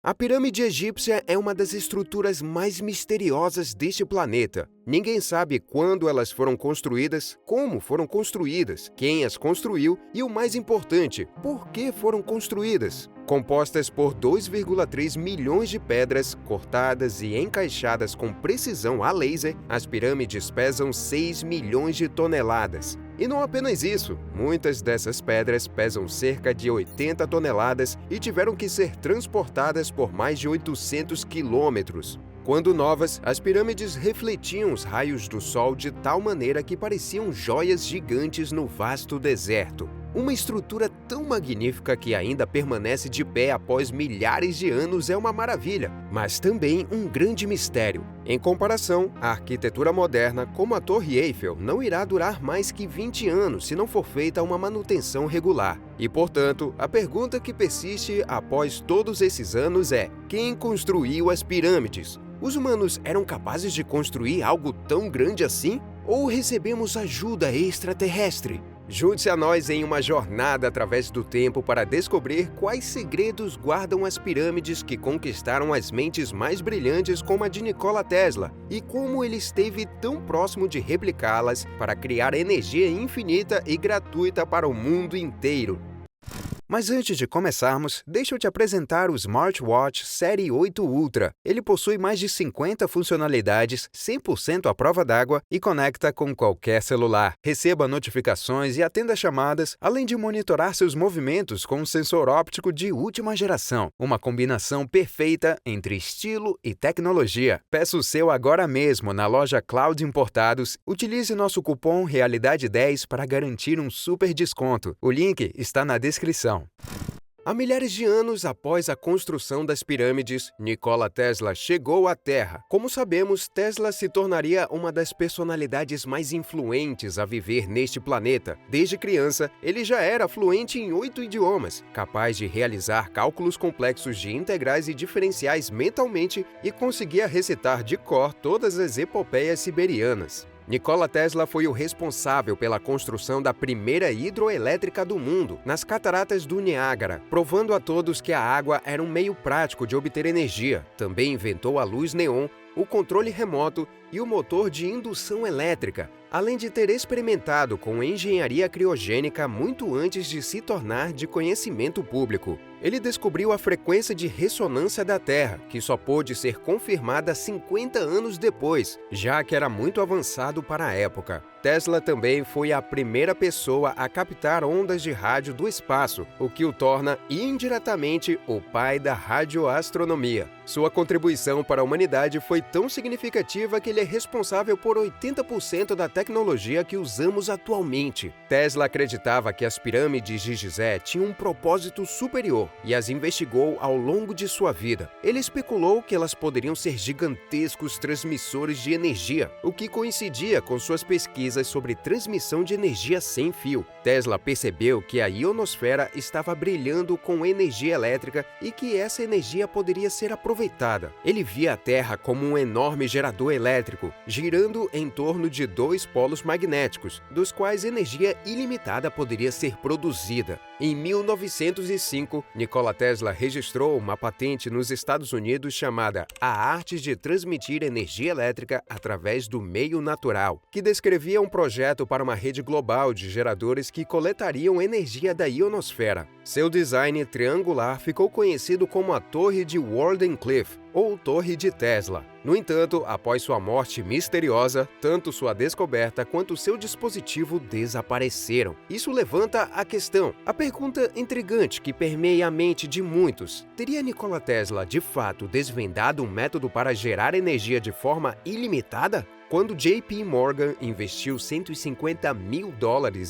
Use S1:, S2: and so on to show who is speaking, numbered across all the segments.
S1: A pirâmide egípcia é uma das estruturas mais misteriosas deste planeta. Ninguém sabe quando elas foram construídas, como foram construídas, quem as construiu e, o mais importante, por que foram construídas. Compostas por 2,3 milhões de pedras cortadas e encaixadas com precisão a laser, as pirâmides pesam 6 milhões de toneladas. E não apenas isso, muitas dessas pedras pesam cerca de 80 toneladas e tiveram que ser transportadas por mais de 800 quilômetros. Quando novas, as pirâmides refletiam os raios do sol de tal maneira que pareciam joias gigantes no vasto deserto. Uma estrutura tão magnífica que ainda permanece de pé após milhares de anos é uma maravilha, mas também um grande mistério. Em comparação, a arquitetura moderna, como a Torre Eiffel, não irá durar mais que 20 anos se não for feita uma manutenção regular. E, portanto, a pergunta que persiste após todos esses anos é: quem construiu as pirâmides? Os humanos eram capazes de construir algo tão grande assim? Ou recebemos ajuda extraterrestre? Junte-se a nós em uma jornada através do tempo para descobrir quais segredos guardam as pirâmides que conquistaram as mentes mais brilhantes como a de Nikola Tesla e como ele esteve tão próximo de replicá-las para criar energia infinita e gratuita para o mundo inteiro. Mas antes de começarmos, deixa eu te apresentar o Smartwatch Série 8 Ultra. Ele possui mais de 50 funcionalidades, 100% à prova d'água e conecta com qualquer celular. Receba notificações e atenda chamadas, além de monitorar seus movimentos com um sensor óptico de última geração. Uma combinação perfeita entre estilo e tecnologia. Peça o seu agora mesmo na loja Cloud Importados. Utilize nosso cupom REALIDADE10 para garantir um super desconto. O link está na descrição. Há milhares de anos após a construção das pirâmides, Nikola Tesla chegou à Terra. Como sabemos, Tesla se tornaria uma das personalidades mais influentes a viver neste planeta. Desde criança, ele já era fluente em 8 idiomas, capaz de realizar cálculos complexos de integrais e diferenciais mentalmente e conseguia recitar de cor todas as epopeias siberianas. Nikola Tesla foi o responsável pela construção da primeira hidroelétrica do mundo, nas cataratas do Niágara, provando a todos que a água era um meio prático de obter energia. Também inventou a luz neon, o controle remoto e o motor de indução elétrica, além de ter experimentado com engenharia criogênica muito antes de se tornar de conhecimento público. Ele descobriu a frequência de ressonância da Terra, que só pôde ser confirmada 50 anos depois, já que era muito avançado para a época. Tesla também foi a primeira pessoa a captar ondas de rádio do espaço, o que o torna indiretamente o pai da radioastronomia. Sua contribuição para a humanidade foi tão significativa que ele é responsável por 80% da tecnologia que usamos atualmente. Tesla acreditava que as pirâmides de Gizé tinham um propósito superior e as investigou ao longo de sua vida. Ele especulou que elas poderiam ser gigantescos transmissores de energia, o que coincidia com suas pesquisas sobre transmissão de energia sem fio. Tesla percebeu que a ionosfera estava brilhando com energia elétrica e que essa energia poderia ser aproveitada. Ele via a Terra como um enorme gerador elétrico, girando em torno de 2 polos magnéticos, dos quais energia ilimitada poderia ser produzida. Em 1905, Nikola Tesla registrou uma patente nos Estados Unidos chamada A Arte de Transmitir Energia Elétrica através do Meio Natural, que descrevia um projeto para uma rede global de geradores que coletariam energia da ionosfera. Seu design triangular ficou conhecido como a Torre de Wardenclyffe, ou Torre de Tesla. No entanto, após sua morte misteriosa, tanto sua descoberta quanto seu dispositivo desapareceram. Isso levanta a questão, a pergunta intrigante que permeia a mente de muitos: teria Nikola Tesla de fato desvendado um método para gerar energia de forma ilimitada? Quando JP Morgan investiu $150 mil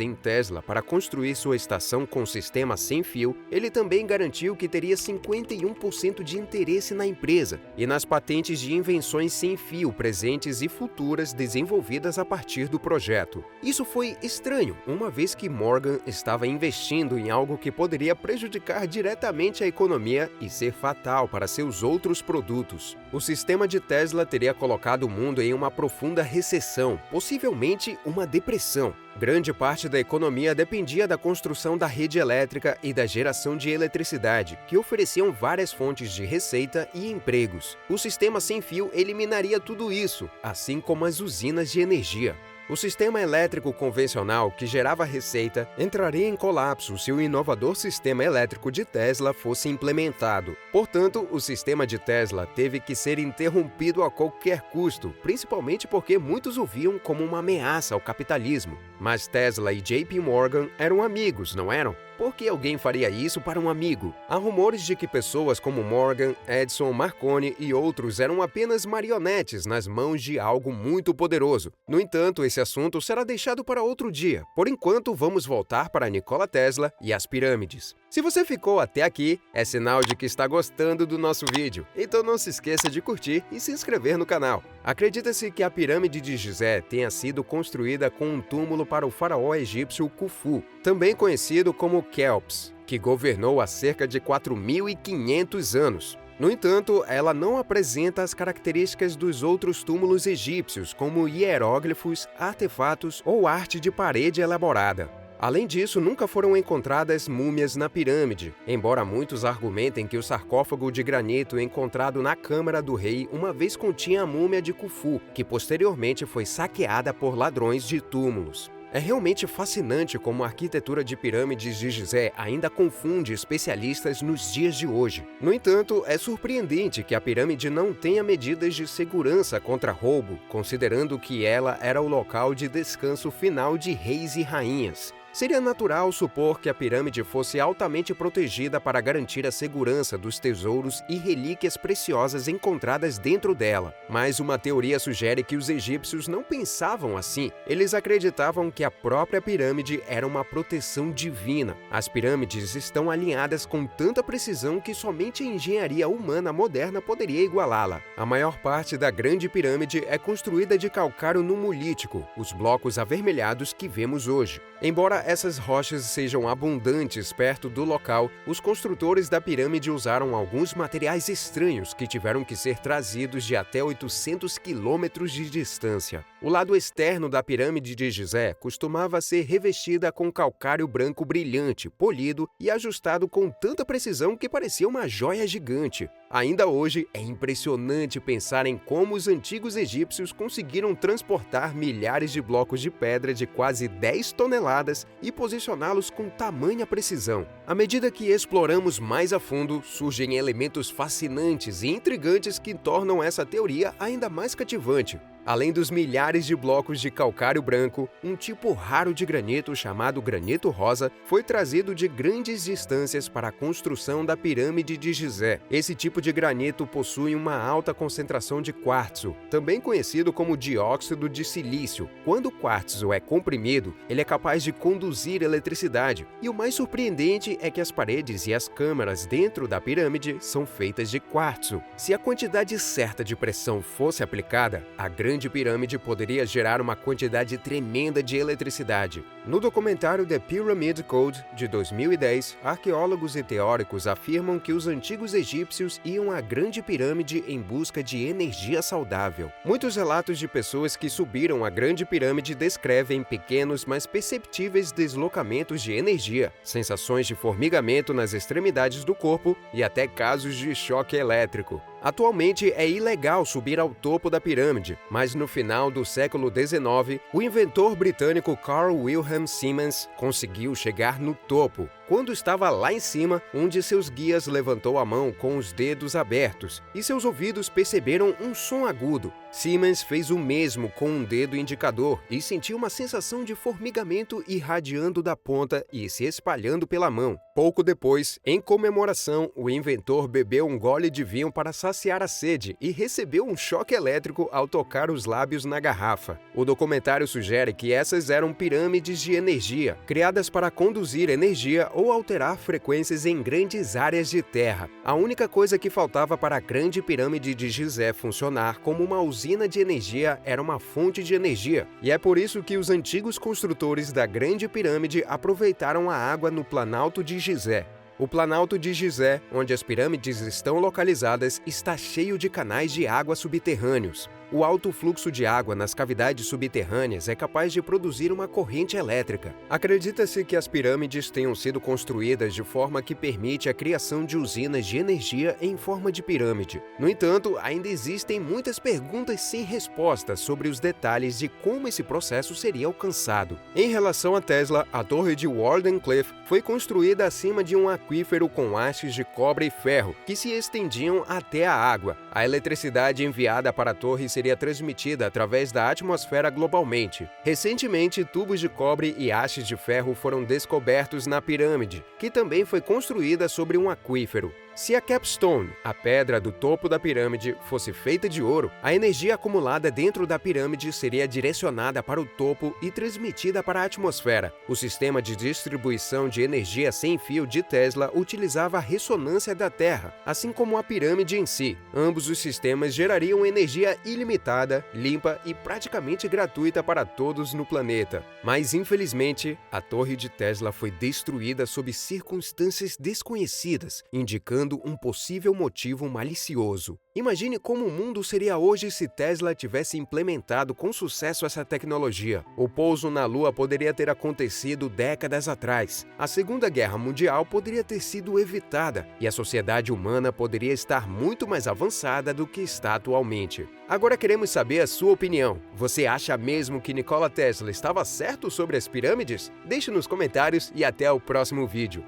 S1: em Tesla para construir sua estação com sistema sem fio, ele também garantiu que teria 51% de interesse na empresa e nas patentes de invenções sem fio presentes e futuras desenvolvidas a partir do projeto. Isso foi estranho, uma vez que Morgan estava investindo em algo que poderia prejudicar diretamente a economia e ser fatal para seus outros produtos. O sistema de Tesla teria colocado o mundo em uma profunda profunda recessão, possivelmente uma depressão. Grande parte da economia dependia da construção da rede elétrica e da geração de eletricidade, que ofereciam várias fontes de receita e empregos. O sistema sem fio eliminaria tudo isso, assim como as usinas de energia. O sistema elétrico convencional, que gerava receita, entraria em colapso se o inovador sistema elétrico de Tesla fosse implementado. Portanto, o sistema de Tesla teve que ser interrompido a qualquer custo, principalmente porque muitos o viam como uma ameaça ao capitalismo. Mas Tesla e JP Morgan eram amigos, não eram? Por que alguém faria isso para um amigo? Há rumores de que pessoas como Morgan, Edison, Marconi e outros eram apenas marionetes nas mãos de algo muito poderoso. No entanto, esse assunto será deixado para outro dia. Por enquanto, vamos voltar para Nikola Tesla e as pirâmides. Se você ficou até aqui, é sinal de que está gostando do nosso vídeo. Então não se esqueça de curtir e se inscrever no canal. Acredita-se que a pirâmide de Gizé tenha sido construída com um túmulo para o faraó egípcio Khufu, também conhecido como Kelps, que governou há cerca de 4.500 anos. No entanto, ela não apresenta as características dos outros túmulos egípcios, como hieróglifos, artefatos ou arte de parede elaborada. Além disso, nunca foram encontradas múmias na pirâmide, embora muitos argumentem que o sarcófago de granito encontrado na câmara do rei uma vez continha a múmia de Khufu, que posteriormente foi saqueada por ladrões de túmulos. É realmente fascinante como a arquitetura de pirâmides de Gizé ainda confunde especialistas nos dias de hoje. No entanto, é surpreendente que a pirâmide não tenha medidas de segurança contra roubo, considerando que ela era o local de descanso final de reis e rainhas. Seria natural supor que a pirâmide fosse altamente protegida para garantir a segurança dos tesouros e relíquias preciosas encontradas dentro dela. Mas uma teoria sugere que os egípcios não pensavam assim. Eles acreditavam que a própria pirâmide era uma proteção divina. As pirâmides estão alinhadas com tanta precisão que somente a engenharia humana moderna poderia igualá-la. A maior parte da Grande Pirâmide é construída de calcário numulítico, os blocos avermelhados que vemos hoje. Embora essas rochas sejam abundantes perto do local, os construtores da pirâmide usaram alguns materiais estranhos que tiveram que ser trazidos de até 800 quilômetros de distância. O lado externo da pirâmide de Gizé costumava ser revestida com calcário branco brilhante, polido e ajustado com tanta precisão que parecia uma joia gigante. Ainda hoje, é impressionante pensar em como os antigos egípcios conseguiram transportar milhares de blocos de pedra de quase 10 toneladas e posicioná-los com tamanha precisão. À medida que exploramos mais a fundo, surgem elementos fascinantes e intrigantes que tornam essa teoria ainda mais cativante. Além dos milhares de blocos de calcário branco, um tipo raro de granito chamado granito rosa foi trazido de grandes distâncias para a construção da pirâmide de Gizé. Esse tipo de granito possui uma alta concentração de quartzo, também conhecido como dióxido de silício. Quando o quartzo é comprimido, ele é capaz de conduzir eletricidade. E o mais surpreendente é que as paredes e as câmaras dentro da pirâmide são feitas de quartzo. Se a quantidade certa de pressão fosse aplicada, a Grande Pirâmide poderia gerar uma quantidade tremenda de eletricidade. No documentário The Pyramid Code, de 2010, arqueólogos e teóricos afirmam que os antigos egípcios iam à Grande Pirâmide em busca de energia saudável. Muitos relatos de pessoas que subiram a Grande Pirâmide descrevem pequenos, mas perceptíveis deslocamentos de energia, sensações de formigamento nas extremidades do corpo e até casos de choque elétrico. Atualmente é ilegal subir ao topo da pirâmide, mas no final do século XIX, o inventor britânico Carl Wilhelm Siemens conseguiu chegar no topo. Quando estava lá em cima, um de seus guias levantou a mão com os dedos abertos e seus ouvidos perceberam um som agudo. Siemens fez o mesmo com um dedo indicador e sentiu uma sensação de formigamento irradiando da ponta e se espalhando pela mão. Pouco depois, em comemoração, o inventor bebeu um gole de vinho para saciar a sede e recebeu um choque elétrico ao tocar os lábios na garrafa. O documentário sugere que essas eram pirâmides de energia, criadas para conduzir energia ou alterar frequências em grandes áreas de terra. A única coisa que faltava para a Grande Pirâmide de Gizé funcionar como uma usina de energia era uma fonte de energia, e é por isso que os antigos construtores da Grande Pirâmide aproveitaram a água no Planalto de Gizé. O Planalto de Gizé, onde as pirâmides estão localizadas, está cheio de canais de água subterrâneos. O alto fluxo de água nas cavidades subterrâneas é capaz de produzir uma corrente elétrica. Acredita-se que as pirâmides tenham sido construídas de forma que permite a criação de usinas de energia em forma de pirâmide. No entanto, ainda existem muitas perguntas sem respostas sobre os detalhes de como esse processo seria alcançado. Em relação a Tesla, a torre de Wardenclyffe foi construída acima de um aquífero com hastes de cobre e ferro que se estendiam até a água. A eletricidade enviada para a torre seria transmitida através da atmosfera globalmente. Recentemente, tubos de cobre e hastes de ferro foram descobertos na pirâmide, que também foi construída sobre um aquífero. Se a capstone, a pedra do topo da pirâmide, fosse feita de ouro, a energia acumulada dentro da pirâmide seria direcionada para o topo e transmitida para a atmosfera. O sistema de distribuição de energia sem fio de Tesla utilizava a ressonância da Terra, assim como a pirâmide em si. Ambos os sistemas gerariam energia ilimitada, limpa e praticamente gratuita para todos no planeta. Mas, infelizmente, a torre de Tesla foi destruída sob circunstâncias desconhecidas, indicando um possível motivo malicioso. Imagine como o mundo seria hoje se Tesla tivesse implementado com sucesso essa tecnologia. O pouso na Lua poderia ter acontecido décadas atrás. A Segunda Guerra Mundial poderia ter sido evitada e a sociedade humana poderia estar muito mais avançada do que está atualmente. Agora queremos saber a sua opinião. Você acha mesmo que Nikola Tesla estava certo sobre as pirâmides? Deixe nos comentários e até o próximo vídeo.